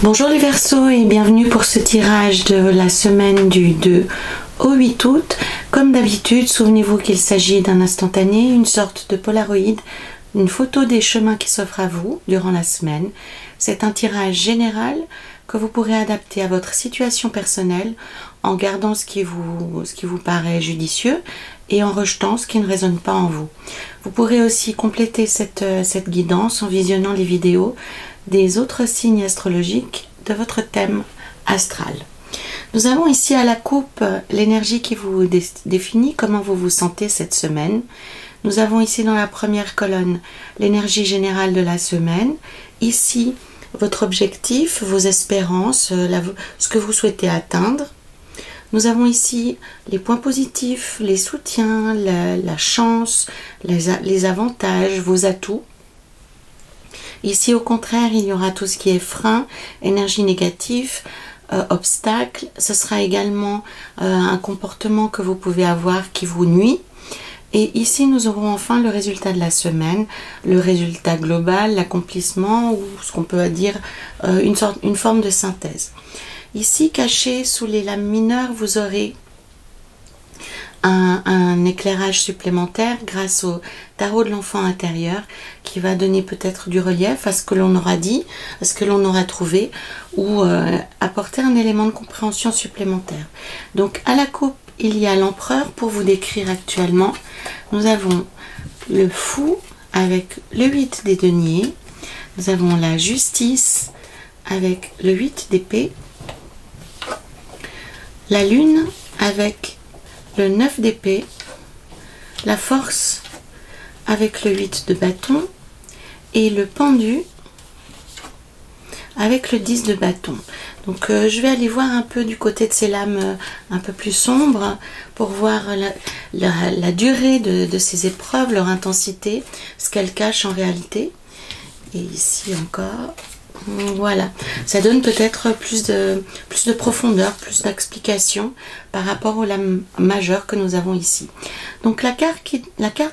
Bonjour les Verseaux et bienvenue pour ce tirage de la semaine du 2 au 8 août. Comme d'habitude, souvenez-vous qu'il s'agit d'un instantané, une sorte de polaroid, une photo des chemins qui s'offrent à vous durant la semaine. C'est un tirage général que vous pourrez adapter à votre situation personnelle en gardant ce qui vous paraît judicieux et en rejetant ce qui ne résonne pas en vous. Vous pourrez aussi compléter cette guidance en visionnant les vidéos des autres signes astrologiques de votre thème astral. Nous avons ici à la coupe l'énergie qui vous définit, comment vous vous sentez cette semaine. Nous avons ici dans la première colonne l'énergie générale de la semaine. Ici, votre objectif, vos espérances, ce que vous souhaitez atteindre. Nous avons ici les points positifs, les soutiens, la chance, les avantages, vos atouts. Ici, au contraire, il y aura tout ce qui est frein, énergie négative, obstacle. Ce sera également un comportement que vous pouvez avoir qui vous nuit. Et ici, nous aurons enfin le résultat de la semaine, le résultat global, l'accomplissement ou ce qu'on peut dire une forme de synthèse. Ici, caché sous les lames mineures, vous aurez un éclairage supplémentaire grâce au tarot de l'enfant intérieur qui va donner peut-être du relief à ce que l'on aura dit, à ce que l'on aura trouvé ou apporter un élément de compréhension supplémentaire. Donc à la coupe, il y a l'empereur pour vous décrire actuellement. Nous avons le fou avec le 8 des deniers. Nous avons la justice avec le 8 d'épée. La lune avec le 9 d'épée, la force avec le 8 de bâton et le pendu avec le 10 de bâton. Donc je vais aller voir un peu du côté de ces lames un peu plus sombres pour voir la durée de ces épreuves, leur intensité, ce qu'elles cachent en réalité. Et ici encore, voilà, ça donne peut-être plus de profondeur, plus d'explication par rapport aux lames majeures que nous avons ici. Donc la carte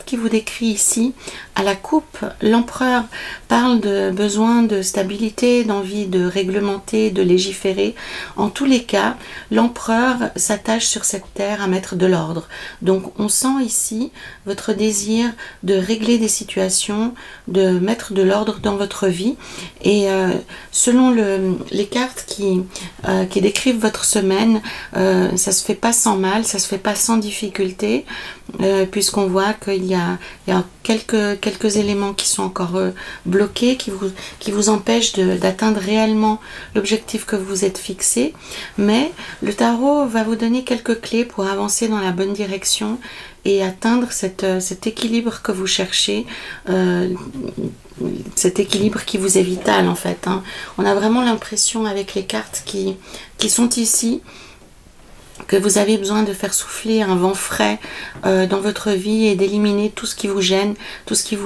qui vous décrit ici, à la coupe, l'empereur parle de besoin de stabilité, d'envie de réglementer, de légiférer. En tous les cas, l'empereur s'attache sur cette terre à mettre de l'ordre. Donc on sent ici votre désir de régler des situations, de mettre de l'ordre dans votre vie. Et selon les cartes qui décrivent votre semaine, ça se fait pas sans mal, ça se fait pas sans difficulté, puisqu'on voit qu'il y a quelques éléments qui sont encore bloqués, qui vous empêchent d'atteindre réellement l'objectif que vous êtes fixé. Mais le tarot va vous donner quelques clés pour avancer dans la bonne direction et atteindre cet équilibre que vous cherchez, cet équilibre qui vous est vital en fait. On a vraiment l'impression avec les cartes qui sont ici que vous avez besoin de faire souffler un vent frais dans votre vie et d'éliminer tout ce qui vous gêne,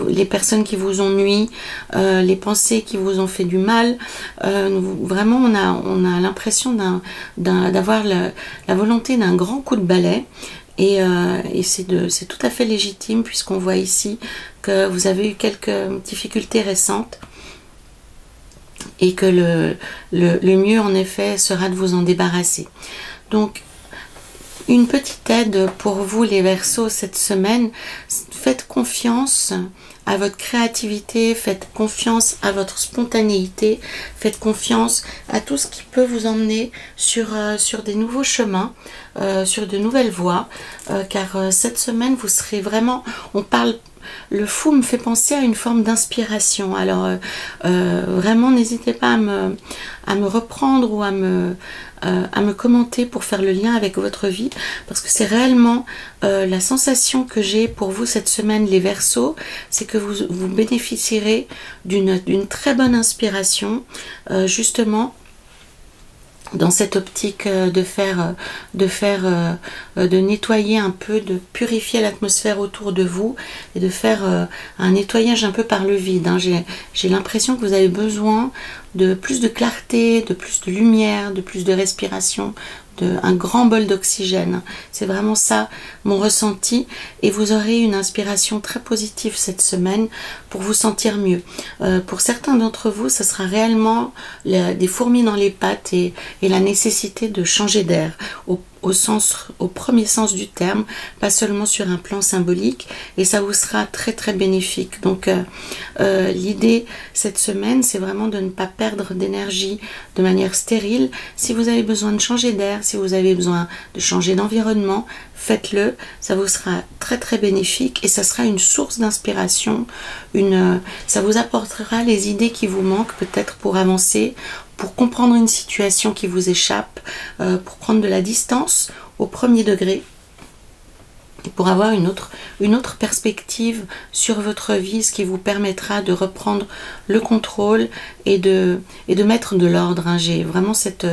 les personnes qui vous ont nui, les pensées qui vous ont fait du mal. Vraiment, on a l'impression d'avoir la volonté d'un grand coup de balai. Et c'est tout à fait légitime puisqu'on voit ici que vous avez eu quelques difficultés récentes et que le mieux en effet sera de vous en débarrasser. Donc une petite aide pour vous les Verseaux cette semaine, faites confiance à votre créativité, faites confiance à votre spontanéité, faites confiance à tout ce qui peut vous emmener sur des nouveaux chemins, sur de nouvelles voies, car cette semaine vous serez vraiment, le fou me fait penser à une forme d'inspiration. Alors vraiment n'hésitez pas à me reprendre ou à me commenter pour faire le lien avec votre vie, parce que c'est réellement la sensation que j'ai pour vous cette semaine les Verseaux, c'est que vous bénéficierez d'une très bonne inspiration, justement dans cette optique de nettoyer un peu, de purifier l'atmosphère autour de vous et de faire un nettoyage un peu par le vide. J'ai l'impression que vous avez besoin de plus de clarté, de plus de lumière, de plus de respiration, un grand bol d'oxygène. C'est vraiment ça mon ressenti, et vous aurez une inspiration très positive cette semaine pour vous sentir mieux. Pour certains d'entre vous, ce sera réellement des fourmis dans les pattes et la nécessité de changer d'air au premier sens du terme, pas seulement sur un plan symbolique, et ça vous sera très très bénéfique. Donc l'idée cette semaine, c'est vraiment de ne pas perdre d'énergie de manière stérile. Si vous avez besoin de changer d'air, si vous avez besoin de changer d'environnement, faites-le, ça vous sera très très bénéfique, et ça sera une source d'inspiration, ça vous apportera les idées qui vous manquent peut-être pour avancer, pour comprendre une situation qui vous échappe, pour prendre de la distance au premier degré, et pour avoir une autre perspective sur votre vie, ce qui vous permettra de reprendre le contrôle et de mettre de l'ordre. J'ai vraiment cette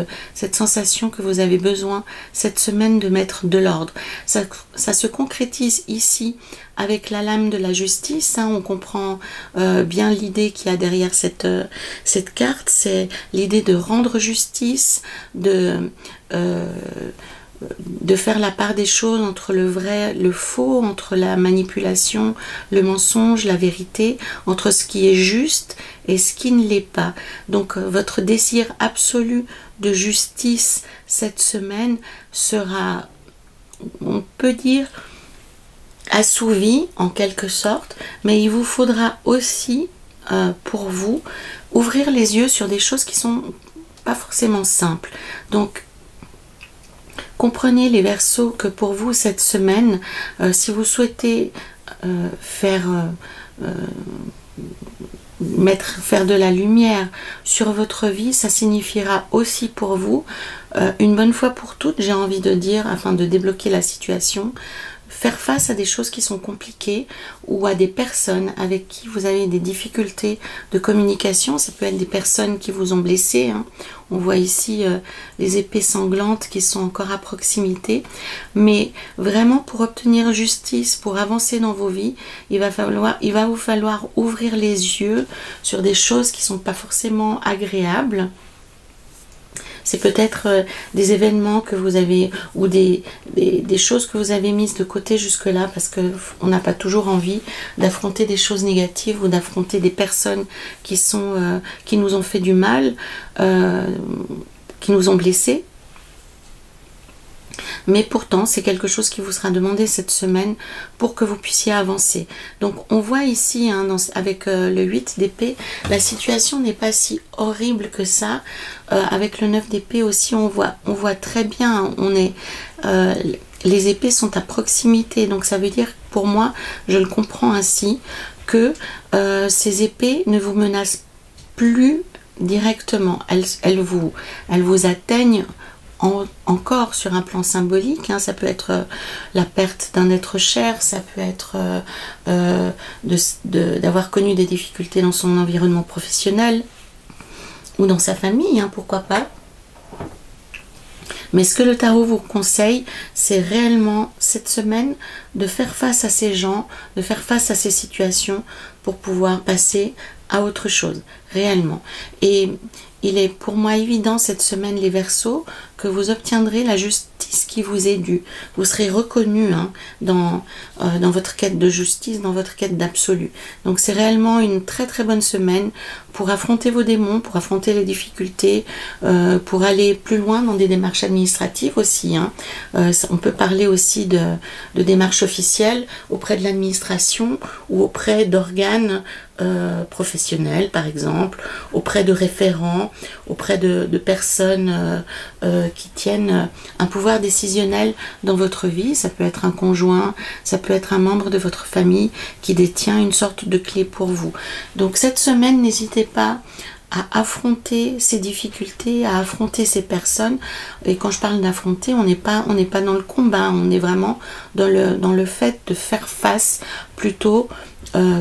sensation que vous avez besoin cette semaine de mettre de l'ordre. Ça se concrétise ici avec la lame de la justice. On comprend bien l'idée qu'il y a derrière cette carte. C'est l'idée de rendre justice, de faire la part des choses entre le vrai, le faux, entre la manipulation, le mensonge, la vérité, entre ce qui est juste et ce qui ne l'est pas. Donc votre désir absolu de justice cette semaine sera, on peut dire, assouvi en quelque sorte, mais il vous faudra aussi pour vous ouvrir les yeux sur des choses qui sont pas forcément simples. Donc comprenez les Verseaux que pour vous cette semaine, si vous souhaitez faire de la lumière sur votre vie, ça signifiera aussi pour vous, une bonne fois pour toutes, j'ai envie de dire, afin de débloquer la situation, faire face à des choses qui sont compliquées, ou à des personnes avec qui vous avez des difficultés de communication. Ça peut être des personnes qui vous ont blessé. On voit ici les épées sanglantes qui sont encore à proximité. Mais vraiment, pour obtenir justice, pour avancer dans vos vies, il va vous falloir ouvrir les yeux sur des choses qui ne sont pas forcément agréables. C'est peut-être des événements que vous avez, ou des choses que vous avez mises de côté jusque-là, parce qu'on n'a pas toujours envie d'affronter des choses négatives, ou d'affronter des personnes qui nous ont fait du mal, qui nous ont blessés. Mais pourtant, c'est quelque chose qui vous sera demandé cette semaine pour que vous puissiez avancer. Donc, on voit ici, avec le 8 d'épée, la situation n'est pas si horrible que ça. Avec le 9 d'épée aussi, on voit très bien, les épées sont à proximité. Donc, ça veut dire, pour moi, je le comprends ainsi, que ces épées ne vous menacent plus directement. Elles vous atteignent encore sur un plan symbolique. Ça peut être la perte d'un être cher, ça peut être d'avoir connu des difficultés dans son environnement professionnel ou dans sa famille, pourquoi pas. Mais ce que le tarot vous conseille, c'est réellement cette semaine de faire face à ces gens, de faire face à ces situations pour pouvoir passer à autre chose, réellement. Et il est pour moi évident cette semaine, les Verseaux, que vous obtiendrez la justice qui vous est due. Vous serez reconnu dans votre quête de justice, dans votre quête d'absolu. Donc c'est réellement une très très bonne semaine pour affronter vos démons, pour affronter les difficultés, pour aller plus loin dans des démarches administratives aussi. On peut parler aussi de démarches officielles auprès de l'administration ou auprès d'organes professionnels, par exemple, auprès de référents, auprès de personnes qui tiennent un pouvoir décisionnel dans votre vie. Ça peut être un conjoint, ça peut être un membre de votre famille qui détient une sorte de clé pour vous. Donc cette semaine, n'hésitez pas à affronter ces difficultés, à affronter ces personnes. Et quand je parle d'affronter, on n'est pas dans le combat, on est vraiment dans le fait de faire face plutôt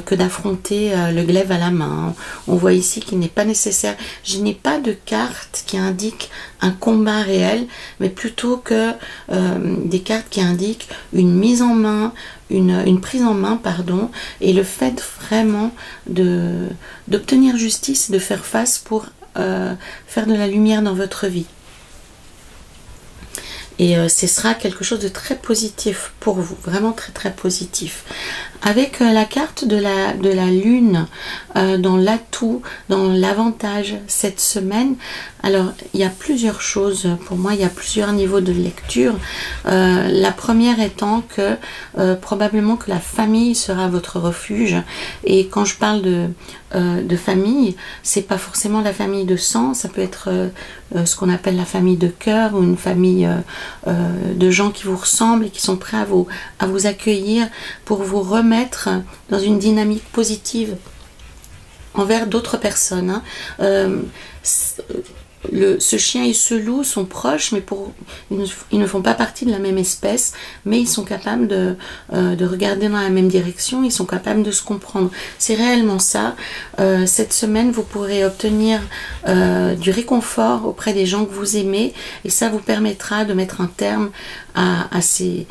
que d'affronter le glaive à la main. On voit ici qu'il n'est pas nécessaire. Je n'ai pas de carte qui indique un combat réel, mais plutôt que des cartes qui indiquent une mise en main, une prise en main, pardon, et le fait vraiment d'obtenir justice, de faire face pour faire de la lumière dans votre vie. Et ce sera quelque chose de très positif pour vous, vraiment très très positif. Avec la carte de la lune dans l'atout, dans l'avantage cette semaine, alors il y a plusieurs choses pour moi, il y a plusieurs niveaux de lecture. La première étant que probablement que la famille sera votre refuge. Et quand je parle de famille, c'est pas forcément la famille de sang, ça peut être ce qu'on appelle la famille de cœur, ou une famille de gens qui vous ressemblent et qui sont prêts à vous accueillir pour vous remettre dans une dynamique positive envers d'autres personnes. Ce chien et ce loup sont proches, mais ils ne font pas partie de la même espèce, mais ils sont capables de regarder dans la même direction, ils sont capables de se comprendre. C'est réellement ça. Cette semaine, vous pourrez obtenir du réconfort auprès des gens que vous aimez, et ça vous permettra de mettre un terme à ces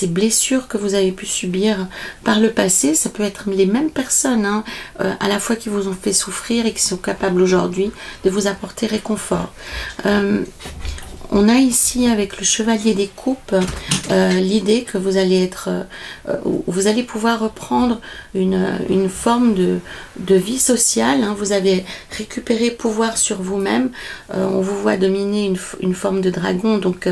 blessures que vous avez pu subir par le passé. Ça peut être les mêmes personnes à la fois qui vous ont fait souffrir et qui sont capables aujourd'hui de vous apporter réconfort. On a ici avec le chevalier des coupes l'idée que vous allez pouvoir reprendre une forme de vie sociale. Vous avez récupéré pouvoir sur vous-même. On vous voit dominer une forme de dragon. Donc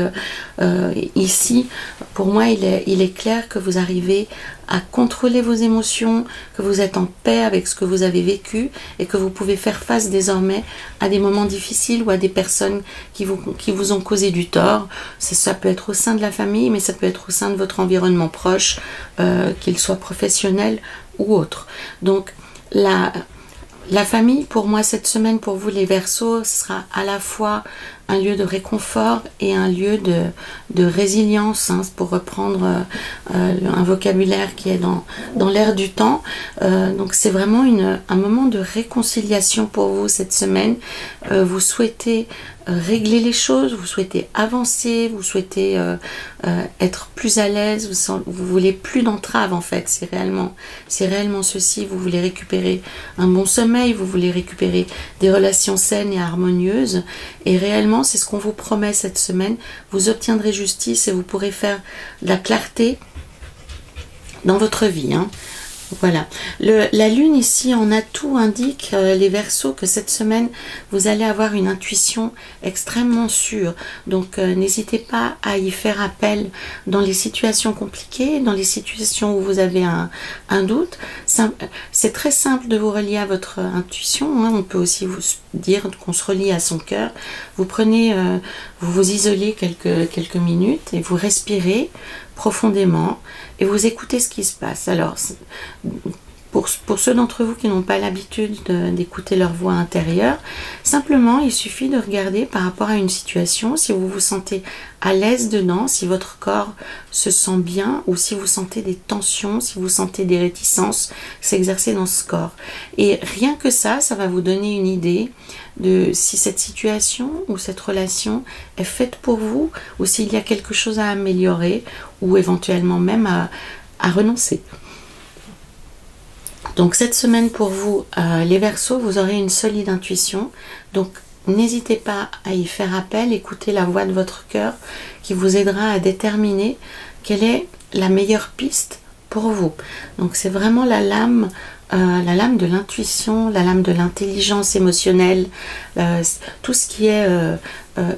ici, pour moi, il est clair que vous arrivez à contrôler vos émotions, que vous êtes en paix avec ce que vous avez vécu et que vous pouvez faire face désormais à des moments difficiles ou à des personnes qui vous ont causé du tort. Ça peut être au sein de la famille, mais ça peut être au sein de votre environnement proche, qu'il soit professionnel ou autre. Donc la famille, pour moi, cette semaine, pour vous les Verseaux, ce sera à la fois un lieu de réconfort et un lieu de résilience, pour reprendre un vocabulaire qui est dans l'air du temps. Donc c'est vraiment un moment de réconciliation pour vous cette semaine. Vous souhaitez régler les choses, vous souhaitez avancer, vous souhaitez être plus à l'aise, vous voulez plus d'entraves en fait, c'est réellement ceci. Vous voulez récupérer un bon sommeil, vous voulez récupérer des relations saines et harmonieuses, et réellement c'est ce qu'on vous promet cette semaine. Vous obtiendrez justice et vous pourrez faire de la clarté dans votre vie. Voilà. La lune ici en atout indique les Verseaux que cette semaine vous allez avoir une intuition extrêmement sûre. Donc n'hésitez pas à y faire appel dans les situations compliquées, dans les situations où vous avez un doute. C'est très simple de vous relier à votre intuition. On peut aussi vous dire qu'on se relie à son cœur. Vous prenez, vous vous isolez quelques minutes et vous respirez profondément et vous écoutez ce qui se passe. Alors, pour ceux d'entre vous qui n'ont pas l'habitude d'écouter leur voix intérieure, simplement il suffit de regarder par rapport à une situation, si vous vous sentez à l'aise dedans, si votre corps se sent bien, ou si vous sentez des tensions, si vous sentez des réticences s'exercer dans ce corps. Et rien que ça va vous donner une idée de si cette situation ou cette relation est faite pour vous, ou s'il y a quelque chose à améliorer, ou éventuellement même à renoncer. Donc cette semaine pour vous, les Verseaux, vous aurez une solide intuition. Donc n'hésitez pas à y faire appel, écoutez la voix de votre cœur qui vous aidera à déterminer quelle est la meilleure piste pour vous. Donc c'est vraiment la lame de l'intuition, la lame de l'intelligence émotionnelle, tout ce qui est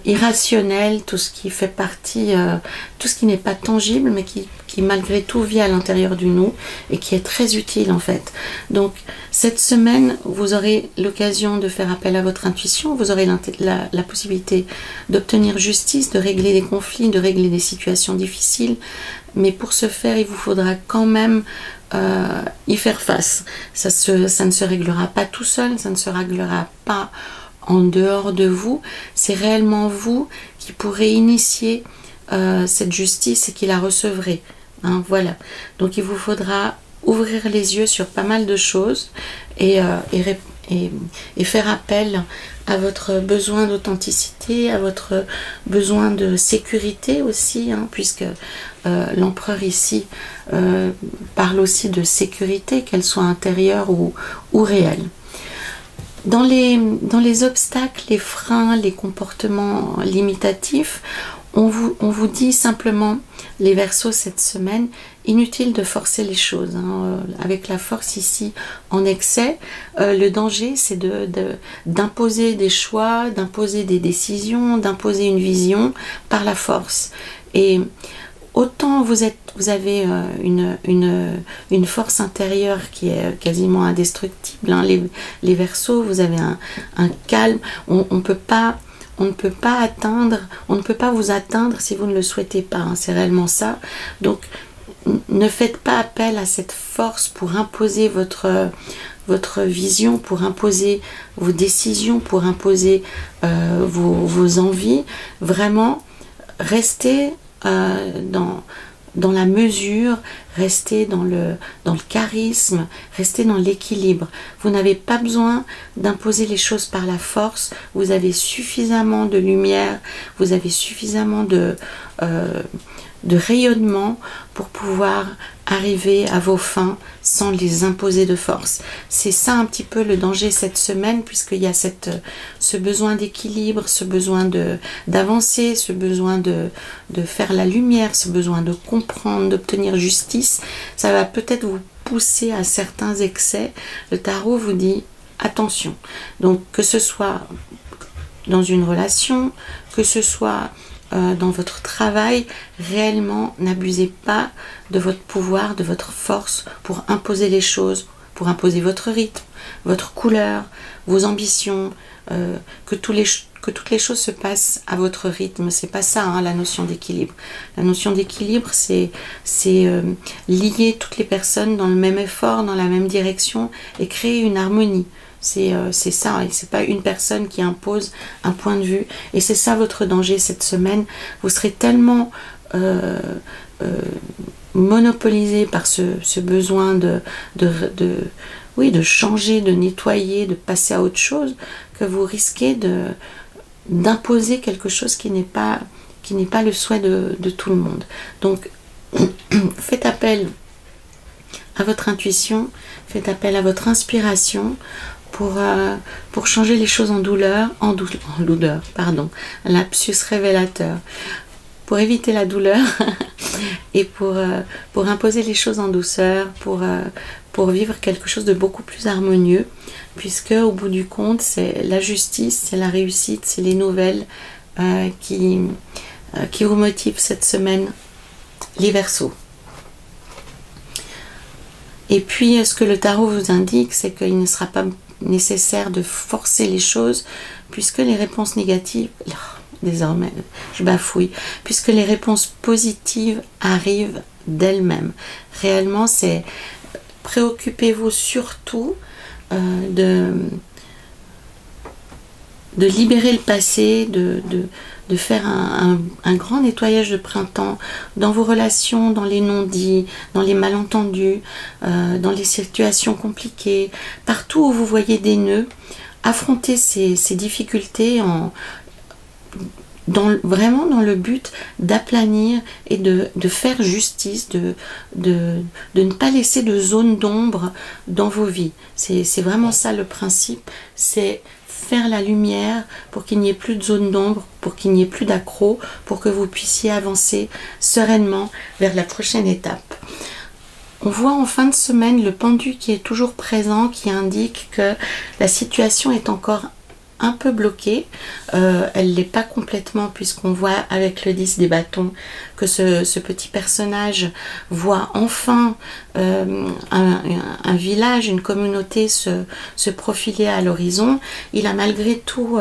irrationnel, tout ce qui fait partie, tout ce qui n'est pas tangible, mais qui malgré tout vit à l'intérieur du nous et qui est très utile en fait. Donc cette semaine, vous aurez l'occasion de faire appel à votre intuition, vous aurez la possibilité d'obtenir justice, de régler des conflits, de régler des situations difficiles, mais pour ce faire, il vous faudra quand même y faire face. Ça ne se réglera pas tout seul, ça ne se réglera pas en dehors de vous. C'est réellement vous qui pourrez initier cette justice et qui la recevrez. Voilà. Donc il vous faudra ouvrir les yeux sur pas mal de choses et faire appel à votre besoin d'authenticité, à votre besoin de sécurité aussi, puisque l'empereur ici parle aussi de sécurité, qu'elle soit intérieure ou réelle. Dans les obstacles, les freins, les comportements limitatifs, On vous dit simplement, les Verseaux, cette semaine, inutile de forcer les choses. Avec la force ici en excès, le danger, c'est d'imposer des choix, d'imposer des décisions, d'imposer une vision par la force. Et autant vous avez une force intérieure qui est quasiment indestructible. Les Verseaux, vous avez un calme. On ne peut pas vous atteindre si vous ne le souhaitez pas. C'est réellement ça. Donc, ne faites pas appel à cette force pour imposer votre vision, pour imposer vos décisions, pour imposer vos envies. Vraiment, restez dans la mesure, restez dans le charisme, restez dans l'équilibre. Vous n'avez pas besoin d'imposer les choses par la force. Vous avez suffisamment de lumière, vous avez suffisamment de rayonnement pour pouvoir arriver à vos fins sans les imposer de force. C'est ça un petit peu le danger cette semaine, puisqu'il y a ce besoin d'équilibre, ce besoin d'avancer, ce besoin de faire la lumière, ce besoin de comprendre, d'obtenir justice. Ça va peut-être vous pousser à certains excès. Le tarot vous dit attention. Donc que ce soit dans une relation, que ce soit dans votre travail, réellement n'abusez pas de votre pouvoir, de votre force pour imposer les choses, pour imposer votre rythme, votre couleur, vos ambitions, que toutes les choses se passent à votre rythme. C'est pas ça, la notion d'équilibre. La notion d'équilibre, c'est lier toutes les personnes dans le même effort, dans la même direction et créer une harmonie. C'est ça, et c'est pas une personne qui impose un point de vue. Et c'est ça votre danger cette semaine. Vous serez tellement monopolisé par ce besoin de changer, de nettoyer, de passer à autre chose, que vous risquez d'imposer quelque chose qui n'est pas le souhait de tout le monde. Donc, faites appel à votre intuition, faites appel à votre inspiration, pour changer les choses en douleur, pardon, un lapsus révélateur, pour éviter la douleur et pour imposer les choses en douceur, pour vivre quelque chose de beaucoup plus harmonieux, puisque au bout du compte, c'est la justice, c'est la réussite, c'est les nouvelles qui vous motivent cette semaine, les Verseaux. Et puis, ce que le tarot vous indique, c'est qu'il ne sera pas nécessaire de forcer les choses, puisque les réponses négatives, désormais je bafouille, puisque les réponses positives arrivent d'elles-mêmes. Réellement, c'est préoccupez-vous surtout de libérer le passé, de faire un grand nettoyage de printemps dans vos relations, dans les non-dits, dans les malentendus, dans les situations compliquées, partout où vous voyez des nœuds. Affrontez ces difficultés vraiment dans le but d'aplanir et de faire justice, de ne pas laisser de zone d'ombre dans vos vies. C'est vraiment ça le principe, c'est faire la lumière pour qu'il n'y ait plus de zone d'ombre, pour qu'il n'y ait plus d'accrocs, pour que vous puissiez avancer sereinement vers la prochaine étape. On voit en fin de semaine le pendu qui est toujours présent, qui indique que la situation est encore un peu bloquée. Elle ne l'est pas complètement, puisqu'on voit avec le 10 des bâtons que ce petit personnage voit enfin un village, une communauté se profiler à l'horizon. Il a malgré tout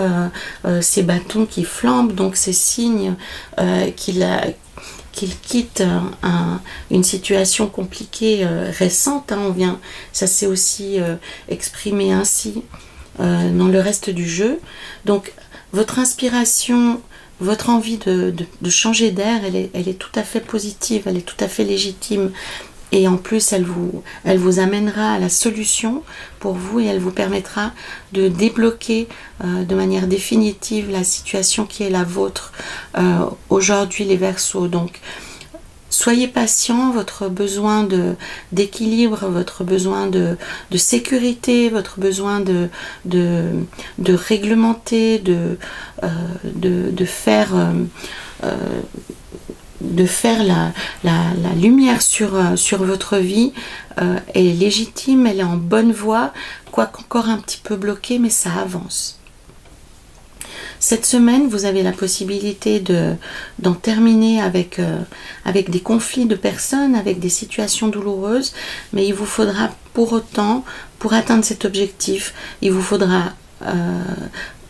ses bâtons qui flambent, donc c'est signe qu'il quitte une situation compliquée récente. Ça s'est aussi exprimé ainsi dans le reste du jeu. Donc votre inspiration, votre envie de changer d'air, elle est tout à fait positive, elle est tout à fait légitime, et en plus elle vous amènera à la solution pour vous, et elle vous permettra de débloquer de manière définitive la situation qui est la vôtre aujourd'hui, les Verseaux. Donc soyez patient, votre besoin d'équilibre, votre besoin de sécurité, votre besoin de réglementer, de faire la lumière sur votre vie est légitime, elle est en bonne voie, quoique encore un petit peu bloquée, mais ça avance. Cette semaine, vous avez la possibilité d'en terminer avec des conflits de personnes, avec des situations douloureuses, mais il vous faudra pour autant, pour atteindre cet objectif, il vous faudra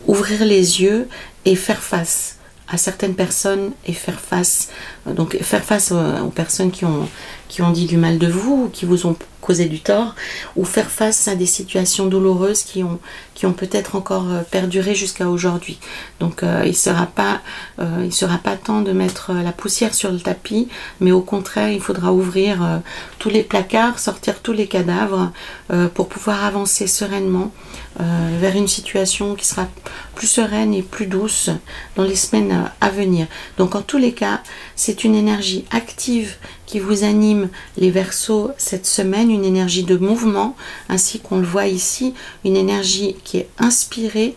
ouvrir les yeux et faire face à certaines personnes et faire face aux personnes qui ont dit du mal de vous ou qui vous ont causé du tort, ou faire face à des situations douloureuses qui ont peut-être encore perduré jusqu'à aujourd'hui. Donc il ne sera pas temps de mettre la poussière sur le tapis, mais au contraire il faudra ouvrir tous les placards, sortir tous les cadavres pour pouvoir avancer sereinement vers une situation qui sera plus sereine et plus douce dans les semaines à venir. Donc en tous les cas, c'est une énergie active qui vous anime les Verseaux cette semaine, une énergie de mouvement, ainsi qu'on le voit ici, une énergie qui est inspirée,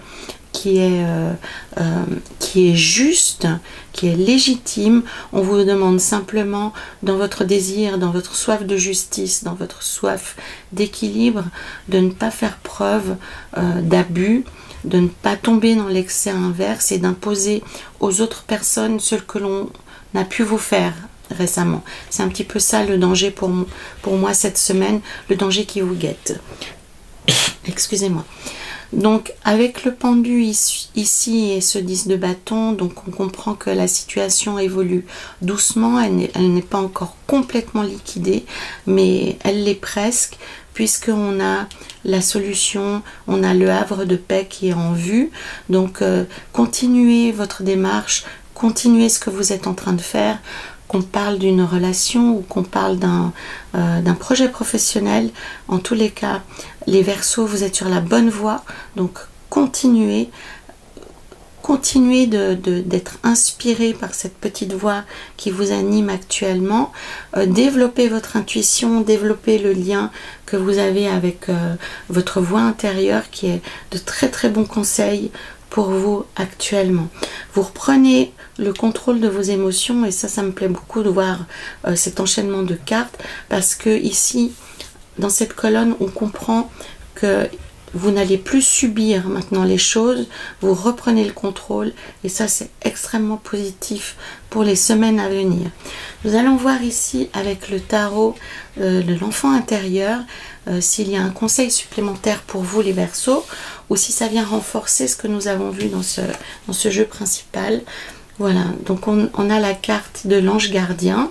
qui est juste, qui est légitime. On vous demande simplement, dans votre désir, dans votre soif de justice, dans votre soif d'équilibre, de ne pas faire preuve d'abus, de ne pas tomber dans l'excès inverse et d'imposer aux autres personnes ce que l'on a pu vous faire récemment. C'est un petit peu ça le danger pour moi cette semaine, le danger qui vous guette. Excusez-moi. Donc avec le pendu ici et ce 10 de bâton, donc on comprend que la situation évolue doucement, elle n'est pas encore complètement liquidée, mais elle l'est presque, puisqu'on a la solution, on a le havre de paix qui est en vue. Donc continuez votre démarche, continuez ce que vous êtes en train de faire, qu'on parle d'une relation ou qu'on parle d'un projet professionnel. En tous les cas, les Verseaux, vous êtes sur la bonne voie, donc continuez d'être inspiré par cette petite voix qui vous anime actuellement. Développez votre intuition, développez le lien que vous avez avec votre voix intérieure qui est de très très bons conseils pour vous actuellement. Vous reprenez le contrôle de vos émotions et ça me plaît beaucoup de voir cet enchaînement de cartes, parce que ici dans cette colonne on comprend que vous n'allez plus subir maintenant les choses, vous reprenez le contrôle et ça c'est extrêmement positif pour les semaines à venir. Nous allons voir ici avec le tarot de l'enfant intérieur s'il y a un conseil supplémentaire pour vous les Verseaux, ou si ça vient renforcer ce que nous avons vu dans ce jeu principal. Voilà, donc on a la carte de l'ange gardien,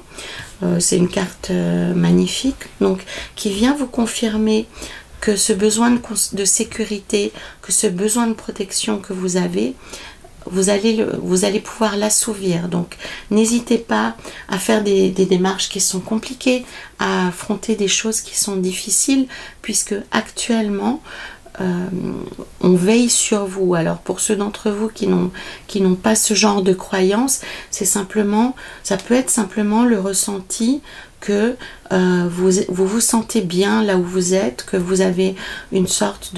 c'est une carte magnifique, donc qui vient vous confirmer que ce besoin de sécurité, que ce besoin de protection que vous avez, vous allez pouvoir l'assouvir. Donc n'hésitez pas à faire des démarches qui sont compliquées, à affronter des choses qui sont difficiles, puisque actuellement on veille sur vous. Alors pour ceux d'entre vous qui n'ont pas ce genre de croyance, ça peut être simplement le ressenti que vous sentez bien là où vous êtes, que vous avez une sorte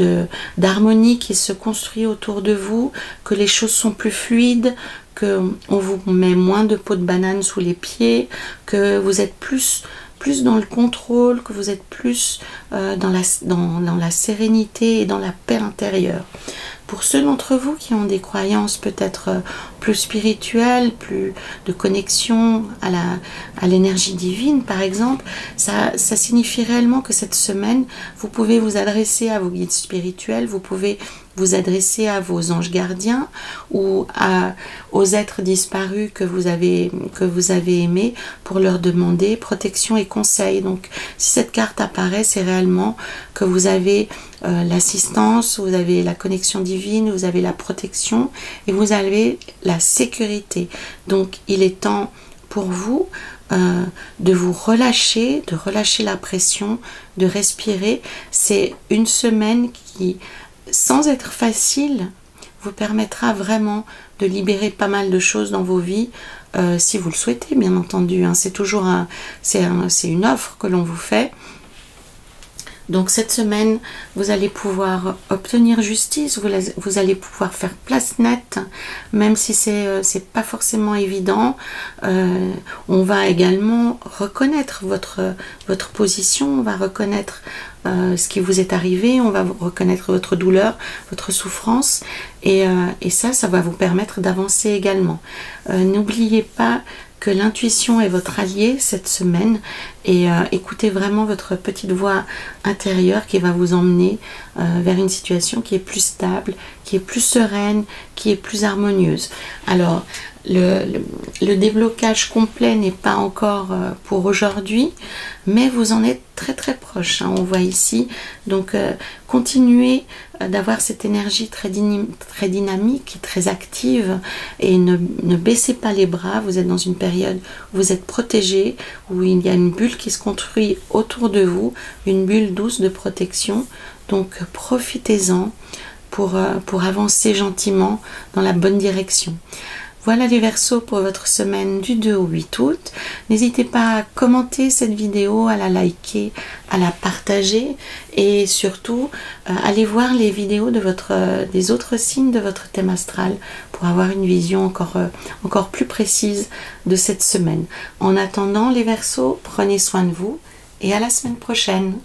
d'harmonie qui se construit autour de vous, que les choses sont plus fluides, qu'on vous met moins de peau de banane sous les pieds, que vous êtes plus dans le contrôle, que vous êtes plus dans la sérénité et dans la paix intérieure. Pour ceux d'entre vous qui ont des croyances peut-être plus spirituelles, plus de connexion à l'énergie divine par exemple, ça signifie réellement que cette semaine, vous pouvez vous adresser à vos guides spirituels, vous pouvez vous adresser à vos anges gardiens ou aux êtres disparus que vous avez aimés pour leur demander protection et conseil. Donc si cette carte apparaît, c'est réellement que vous avez l'assistance, vous avez la connexion divine, vous avez la protection et vous avez la sécurité. Donc il est temps pour vous de vous relâcher, de relâcher la pression, de respirer. C'est une semaine qui, sans être facile, vous permettra vraiment de libérer pas mal de choses dans vos vies, si vous le souhaitez, bien entendu, hein. C'est toujours c'est une offre que l'on vous fait. Donc cette semaine, vous allez pouvoir obtenir justice, vous allez pouvoir faire place nette, même si c'est pas forcément évident. On va également reconnaître votre position, on va reconnaître ce qui vous est arrivé, on va reconnaître votre douleur, votre souffrance, et ça va vous permettre d'avancer également. N'oubliez pas que l'intuition est votre allié cette semaine, et écoutez vraiment votre petite voix intérieure qui va vous emmener vers une situation qui est plus stable, qui est plus sereine, qui est plus harmonieuse. Alors, le déblocage complet n'est pas encore pour aujourd'hui, mais vous en êtes très très proche, hein, on voit ici. Donc continuez d'avoir cette énergie très dynamique, très active, et ne baissez pas les bras. Vous êtes dans une période où vous êtes protégé, où il y a une bulle qui se construit autour de vous, une bulle douce de protection. Donc profitez-en pour avancer gentiment dans la bonne direction. Voilà les Verseaux pour votre semaine du 2 au 8 août. N'hésitez pas à commenter cette vidéo, à la liker, à la partager, et surtout allez voir les vidéos des autres signes de votre thème astral pour avoir une vision encore plus précise de cette semaine. En attendant les Verseaux, prenez soin de vous et à la semaine prochaine.